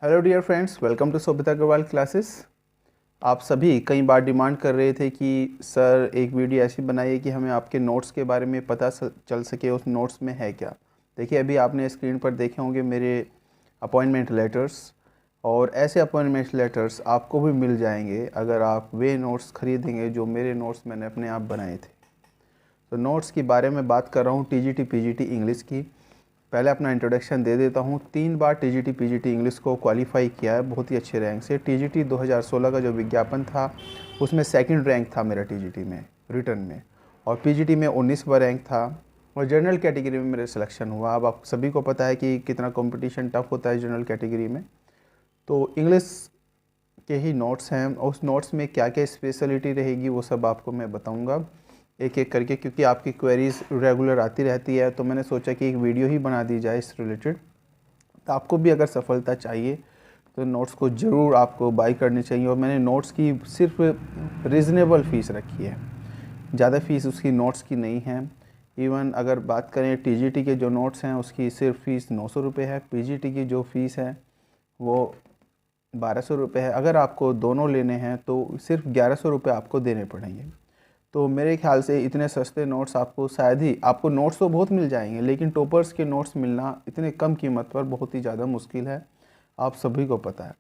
Hello dear friends, welcome to Sobhita Agarwal classes. आप सभी कई बार डिमांड कर रहे थे कि सर एक वीडियो ऐसी बनाइए कि हमें आपके नोट्स के बारे में पता चल सके उस नोट्स में है क्या। देखिए, अभी आपने स्क्रीन पर देखे होंगे मेरे अपॉइंटमेंट लेटर्स, और ऐसे अपॉइंटमेंट लेटर्स आपको भी मिल जाएंगे अगर आप वे नोट्स खरीदेंगे जो मेरे नोट्स मैंने अपने आप बनाए थे। तो नोट्स के बारे में बात कर रहा हूँ टीजीटी पीजीटी इंग्लिश की। पहले अपना इंट्रोडक्शन दे देता हूँ। 3 बार टीजीटी पीजीटी इंग्लिश को क्वालिफाई किया है बहुत ही अच्छे रैंक से। टीजीटी 2016 का जो विज्ञापन था उसमें सेकंड रैंक था मेरा टीजीटी में रिटर्न में, और पीजीटी में 19वां रैंक था, और जनरल कैटेगरी में मेरा सिलेक्शन हुआ। अब आप सभी को पता है कि कितना कंपटीशन टफ होता है जनरल कैटेगरी में। तो इंग्लिश के ही नोट्स हैं, और उस नोट्स में क्या क्या स्पेशलिटी रहेगी वो सब आपको मैं बताऊंगा एक एक करके, क्योंकि आपकी क्वेरीज रेगुलर आती रहती है। तो मैंने सोचा कि एक वीडियो ही बना दी जाए इस रिलेटेड। तो आपको भी अगर सफलता चाहिए तो नोट्स को ज़रूर आपको बाई करनी चाहिए। और मैंने नोट्स की सिर्फ रीज़नेबल फ़ीस रखी है, ज़्यादा फ़ीस उसकी नोट्स की नहीं है। इवन अगर बात करें टीजीटी के जो नोट्स हैं उसकी सिर्फ फ़ीस 900 रुपये है। पीजीटी की जो फ़ीस है वो 1200 रुपये है। अगर आपको दोनों लेने हैं तो सिर्फ 1100 रुपये आपको देने पड़ेंगे। तो मेरे ख्याल से इतने सस्ते नोट्स आपको शायद ही, आपको नोट्स तो बहुत मिल जाएंगे लेकिन टॉपर्स के नोट्स मिलना इतने कम कीमत पर बहुत ही ज़्यादा मुश्किल है, आप सभी को पता है।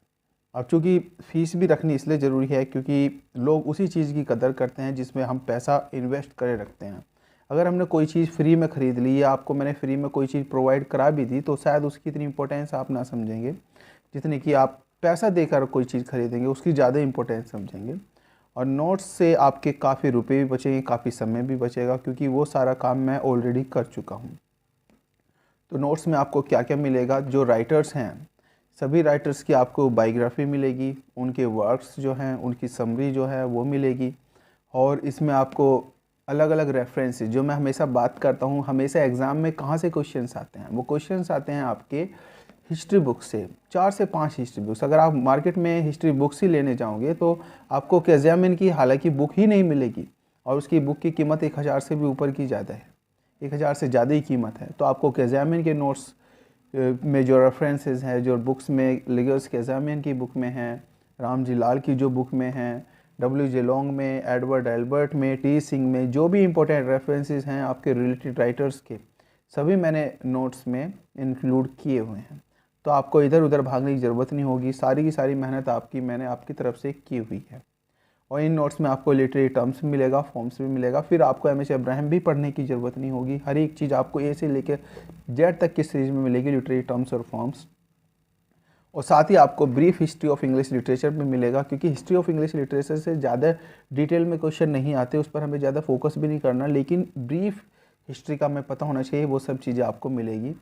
अब चूँकि फ़ीस भी रखनी इसलिए ज़रूरी है क्योंकि लोग उसी चीज़ की कदर करते हैं जिसमें हम पैसा इन्वेस्ट करे रखते हैं। अगर हमने कोई चीज़ फ्री में ख़रीद ली या आपको मैंने फ्री में कोई चीज़ प्रोवाइड करा भी दी तो शायद उसकी इतनी इंपॉर्टेंस आप ना समझेंगे जितनी कि आप पैसा देकर कोई चीज़ खरीदेंगे उसकी ज़्यादा इंपॉर्टेंस समझेंगे। और नोट्स से आपके काफ़ी रुपए भी बचेंगे, काफ़ी समय भी बचेगा, क्योंकि वो सारा काम मैं ऑलरेडी कर चुका हूँ। तो नोट्स में आपको क्या क्या मिलेगा, जो राइटर्स हैं सभी राइटर्स की आपको बायोग्राफी मिलेगी, उनके वर्क्स जो हैं उनकी समरी जो है वो मिलेगी। और इसमें आपको अलग अलग रेफरेंसेस, जो मैं हमेशा बात करता हूँ, हमेशा एग्ज़ाम में कहाँ से क्वेश्चंस आते हैं, वो क्वेश्चंस आते हैं आपके हिस्ट्री बुक से। 4 से 5 हिस्ट्री बुक्स, अगर आप मार्केट में हिस्ट्री बुक्स ही लेने जाओगे तो आपको एग्जामिन की हालांकि बुक ही नहीं मिलेगी, और उसकी बुक की कीमत 1000 से भी ऊपर की ज़्यादा है, 1000 से ज़्यादा ही कीमत है। तो आपको एग्जामिन के नोट्स में जो रेफरेंसेस हैं, जो बुक्स में लिगर्स के एग्जामिन की बुक में हैं, राम जी लाल की जो बुक में हैं, WJ लॉन्ग में, एडवर्ड एल्बर्ट में, टी सिंह में, जो भी इंपॉर्टेंट रेफरेंसेस हैं आपके रिलेटेड राइटर्स के, सभी मैंने नोट्स में इंक्लूड किए हुए हैं। तो आपको इधर उधर भागने की ज़रूरत नहीं होगी, सारी की सारी मेहनत मैंने आपकी तरफ से की हुई है। और इन नोट्स में आपको लिटरेरी टर्म्स भी मिलेगा, फॉर्म्स भी मिलेगा। फिर आपको MS इब्राहिम भी पढ़ने की ज़रूरत नहीं होगी, हर एक चीज़ आपको A से लेकर Z तक की सीरीज में मिलेगी, लिटरेरी टर्म्स और फॉर्म्स। और साथ ही आपको brief history of English literature भी मिलेगा, क्योंकि हिस्ट्री ऑफ इंग्लिश लिटरेचर से ज़्यादा डिटेल में क्वेश्चन नहीं आते, उस पर हमें ज़्यादा फोकस भी नहीं करना, लेकिन ब्रीफ हिस्ट्री का हमें पता होना चाहिए, वो सब चीज़ें आपको मिलेगी।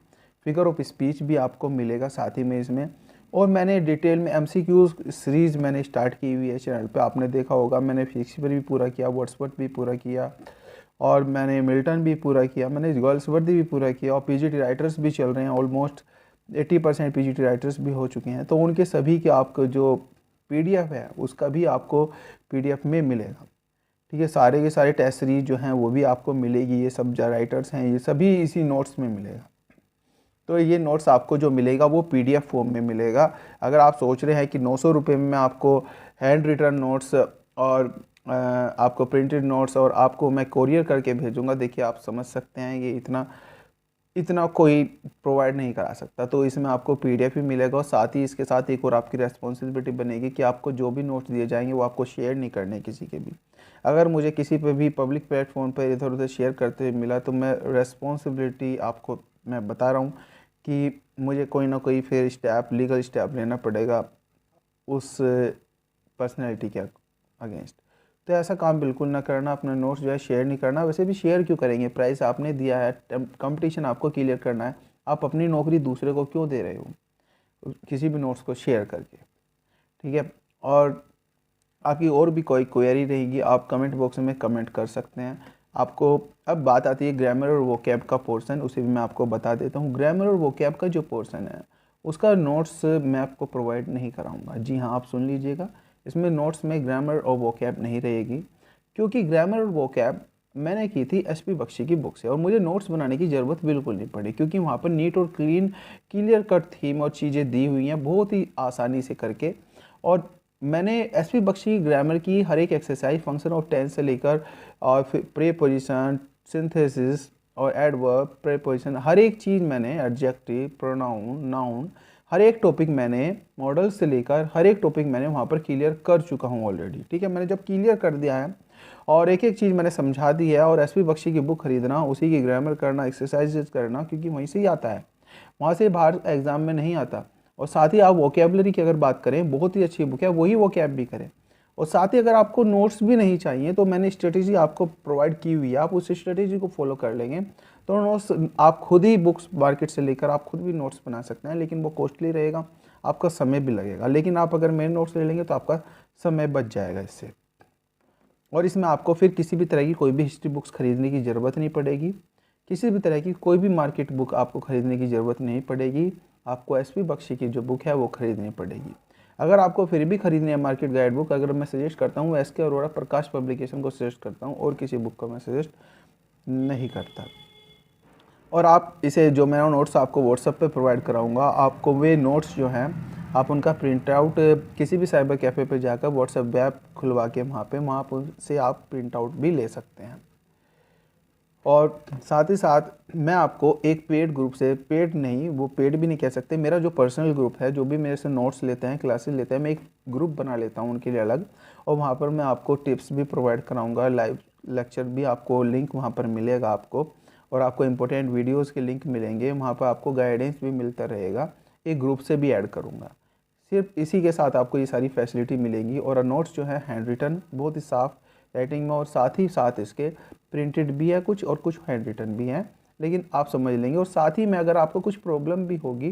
फिगर ऑफ स्पीच भी आपको मिलेगा साथ ही में इसमें। और मैंने डिटेल में MCQs सीरीज़ मैंने स्टार्ट की हुई है चैनल पे, आपने देखा होगा। मैंने शेक्सपियर भी पूरा किया, वर्ड्सवर्थ भी पूरा किया, और मैंने मिल्टन भी पूरा किया, मैंने गर्ल्सवर्दी भी पूरा किया, और पीजीटी राइटर्स भी चल रहे हैं। ऑलमोस्ट 80% पीजीटी राइटर्स भी हो चुके हैं। तो उनके सभी के आपको जो PDF है उसका भी आपको PDF में मिलेगा। ठीक है, सारे के सारे टेस्ट सीरीज जो हैं वो भी आपको मिलेगी। ये सब जो राइटर्स हैं ये सभी इसी नोट्स में मिलेगा। तो ये नोट्स आपको जो मिलेगा वो PDF फॉर्म में मिलेगा। अगर आप सोच रहे हैं कि 900 रुपये में मैं आपको हैंड रिटन नोट्स और आपको प्रिंटेड नोट्स और आपको मैं कोरियर करके भेजूंगा, देखिए आप समझ सकते हैं ये इतना इतना कोई प्रोवाइड नहीं करा सकता। तो इसमें आपको PDF ही मिलेगा, और साथ ही इसके साथ एक और आपकी रेस्पॉन्सिबिलिटी बनेगी कि आपको जो भी नोट्स दिए जाएंगे वो आपको शेयर नहीं करने किसी के भी। अगर मुझे किसी पे भी पब्लिक प्लेटफॉर्म पर इधर उधर शेयर करते हुए मिला तो मैं रेस्पॉन्सिबिलिटी आपको मैं बता रहा हूँ कि मुझे कोई ना कोई फिर स्टेप, लीगल स्टेप लेना पड़ेगा उस पर्सनैलिटी के अगेंस्ट। तो ऐसा काम बिल्कुल ना करना, अपना नोट्स जो है शेयर नहीं करना। वैसे भी शेयर क्यों करेंगे, प्राइस आपने दिया है, कंपटीशन आपको क्लियर करना है, आप अपनी नौकरी दूसरे को क्यों दे रहे हो किसी भी नोट्स को शेयर करके। ठीक है, और आपकी और भी कोई क्वेरी रहेगी आप कमेंट बॉक्स में कमेंट कर सकते हैं। आपको अब बात आती है ग्रामर और वोकैब का पोर्शन, उसे भी मैं आपको बता देता हूँ। ग्रामर और वोकैब का जो पोर्शन है उसका नोट्स मैं आपको प्रोवाइड नहीं कराऊंगा। जी हाँ, आप सुन लीजिएगा, इसमें नोट्स में ग्रामर और वोकैब नहीं रहेगी, क्योंकि ग्रामर और वोकैब मैंने की थी एसपी बख्शी की बुक से, और मुझे नोट्स बनाने की ज़रूरत बिल्कुल नहीं पड़ी, क्योंकि वहाँ पर नीट और क्लियर कट थीम और चीज़ें दी हुई हैं बहुत ही आसानी से करके। और मैंने एसपी बख्शी ग्रामर की हर एक एक्सरसाइज, फंक्शन ऑफ टेंस से लेकर और फिर प्रीपोजिशन, सिंथेसिस और एडवर्ब, प्रीपोजिशन, हर एक चीज़ मैंने, एडजेक्टिव, प्रोनाउन, नाउन, हर एक टॉपिक मैंने, मॉडल से लेकर हर एक टॉपिक मैंने वहाँ पर क्लियर कर चुका हूँ ऑलरेडी। ठीक है, मैंने जब क्लियर कर दिया है और एक एक चीज़ मैंने समझा दी है, और एसपी बख्शी की बुक खरीदना, उसी की ग्रामर करना, एक्सरसाइजेज करना, क्योंकि वहीं से ही आता है, वहाँ से बाहर एग्ज़ाम में नहीं आता। और साथ ही आप वोकेबलरी की अगर बात करें, बहुत ही अच्छी बुक है, वही वोकैब भी करें। और साथ ही अगर आपको नोट्स भी नहीं चाहिए तो मैंने स्ट्रेटेजी आपको प्रोवाइड की हुई है, आप उस स्ट्रेटेजी को फॉलो कर लेंगे तो नोट्स आप खुद ही बुक्स मार्केट से लेकर आप खुद भी नोट्स बना सकते हैं, लेकिन वो कॉस्टली रहेगा, आपका समय भी लगेगा। लेकिन आप अगर मेरे नोट्स ले लेंगे तो आपका समय बच जाएगा इससे। और इसमें आपको फिर किसी भी तरह की कोई भी हिस्ट्री बुक्स खरीदने की ज़रूरत नहीं पड़ेगी, किसी भी तरह की कोई भी मार्केट बुक आपको खरीदने की ज़रूरत नहीं पड़ेगी। आपको एसपी बख्शी की जो बुक है वो खरीदनी पड़ेगी। अगर आपको फिर भी खरीदनी है मार्केट गाइड बुक, अगर मैं सजेस्ट करता हूँ एस के अरोड़ा प्रकाश पब्लिकेशन को सजेस्ट करता हूँ, और किसी बुक को मैं सजेस्ट नहीं करता। और आप इसे, जो मैं नोट्स आपको व्हाट्सएप पे प्रोवाइड कराऊंगा, आपको वे नोट्स जो हैं आप उनका प्रिंट आउट किसी भी साइबर कैफ़े पे जाकर व्हाट्सएप ऐप खुलवा के वहाँ से आप प्रिंट आउट भी ले सकते हैं। और साथ ही साथ मैं आपको एक पेड ग्रुप से, पेड नहीं, वो पेड भी नहीं कह सकते, मेरा जो पर्सनल ग्रुप है, जो भी मेरे से नोट्स लेते हैं, क्लासेस लेते हैं, मैं एक ग्रुप बना लेता हूँ उनके लिए अलग, और वहाँ पर मैं आपको टिप्स भी प्रोवाइड कराऊँगा, लाइव लेक्चर भी, आपको लिंक वहाँ पर मिलेगा आपको, और आपको इम्पोर्टेंट वीडियोज़ के लिंक मिलेंगे, वहाँ पर आपको गाइडेंस भी मिलता रहेगा। एक ग्रुप से भी ऐड करूँगा, सिर्फ इसी के साथ आपको ये सारी फैसिलिटी मिलेंगी। और नोट्स जो है हैंड रिटन, बहुत ही साफ़ राइटिंग में, और साथ ही साथ इसके प्रिंटेड भी है कुछ, और कुछ हैंड रिटन भी हैं, लेकिन आप समझ लेंगे। और साथ ही में अगर आपको कुछ प्रॉब्लम भी होगी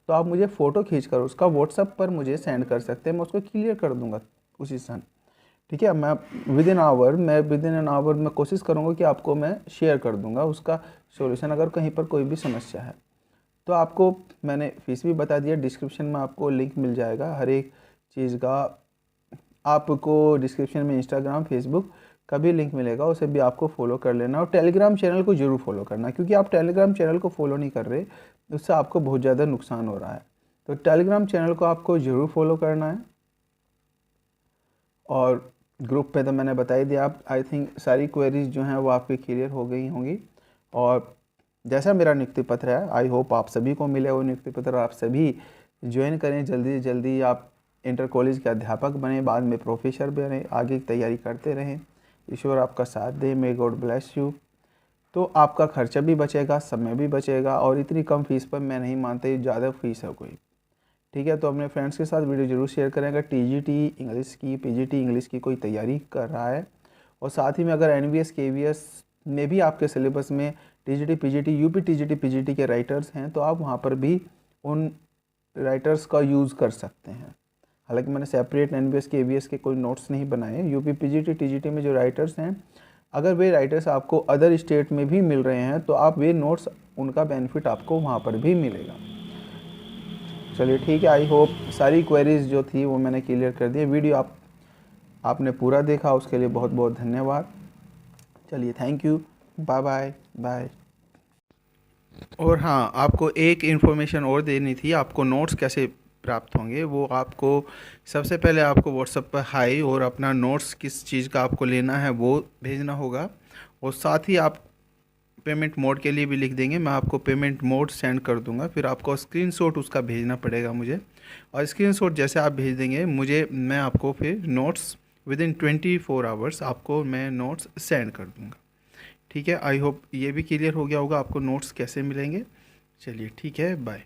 तो आप मुझे फ़ोटो खींचकर उसका व्हाट्सएप पर मुझे सेंड कर सकते हैं, मैं उसको क्लियर कर दूंगा उसी समय। ठीक है, मैं विद इन एन आवर मैं कोशिश करूँगा कि आपको मैं शेयर कर दूँगा उसका सॉल्यूशन, अगर कहीं पर कोई भी समस्या है तो। आपको मैंने फ़ीस भी बता दिया, डिस्क्रिप्शन में आपको लिंक मिल जाएगा हर एक चीज़ का। आपको डिस्क्रिप्शन में इंस्टाग्राम, फेसबुक का भी लिंक मिलेगा, उसे भी आपको फॉलो कर लेना। और टेलीग्राम चैनल को ज़रूर फॉलो करना, क्योंकि आप टेलीग्राम चैनल को फॉलो नहीं कर रहे, उससे आपको बहुत ज़्यादा नुकसान हो रहा है। तो टेलीग्राम चैनल को आपको ज़रूर फॉलो करना है। और ग्रुप पे तो मैंने बता ही दिया, आप आई थिंक सारी क्वेरीज जो हैं वो आपकी क्लियर हो गई होंगी। और जैसा मेरा नियुक्ति पत्र है, आई होप आप सभी को मिले वो नियुक्ति पत्र, आप सभी ज्वाइन करें जल्दी से जल्दी, आप इंटर कॉलेज के अध्यापक बने, बाद में प्रोफेसर बने, आगे की तैयारी करते रहें। ईश्वर आपका साथ दे, मे गॉड ब्लेस यू। तो आपका खर्चा भी बचेगा, समय भी बचेगा, और इतनी कम फीस पर मैं नहीं मानते ज़्यादा फीस है कोई। ठीक है, तो अपने फ्रेंड्स के साथ वीडियो जरूर शेयर करें अगर टीजीटी इंग्लिश की, पीजीटी इंग्लिश की कोई तैयारी कर रहा है। और साथ ही में अगर एनवीएस केवीएस में भी आपके सिलेबस में TGT PGT, UP TGT PGT के राइटर्स हैं, तो आप वहाँ पर भी उन राइटर्स का यूज़ कर सकते हैं। हालांकि मैंने सेपरेट एनवीएस केवीएस के कोई नोट्स नहीं बनाए, यूपी पीजीटी टीजीटी में जो राइटर्स हैं, अगर वे राइटर्स आपको अदर स्टेट में भी मिल रहे हैं तो आप वे नोट्स, उनका बेनिफिट आपको वहाँ पर भी मिलेगा। चलिए ठीक है, आई होप सारी क्वेरीज जो थी वो मैंने क्लियर कर दी। वीडियो आपने पूरा देखा, उसके लिए बहुत बहुत धन्यवाद। चलिए, thank you, bye bye bye. और हाँ, आपको एक इन्फॉर्मेशन और देनी थी, आपको नोट्स कैसे प्राप्त होंगे वो आपको सबसे पहले आपको व्हाट्सएप पर हाई और अपना नोट्स किस चीज़ का आपको लेना है वो भेजना होगा। और साथ ही आप पेमेंट मोड के लिए भी लिख देंगे, मैं आपको पेमेंट मोड सेंड कर दूंगा, फिर आपको स्क्रीनशॉट उसका भेजना पड़ेगा मुझे। और स्क्रीनशॉट जैसे आप भेज देंगे मुझे, मैं आपको फिर नोट्स विद इन 24 आवर्स आपको मैं नोट्स सेंड कर दूंगा। ठीक है, आई होप ये भी क्लियर हो गया होगा आपको नोट्स कैसे मिलेंगे। चलिए ठीक है, बाय।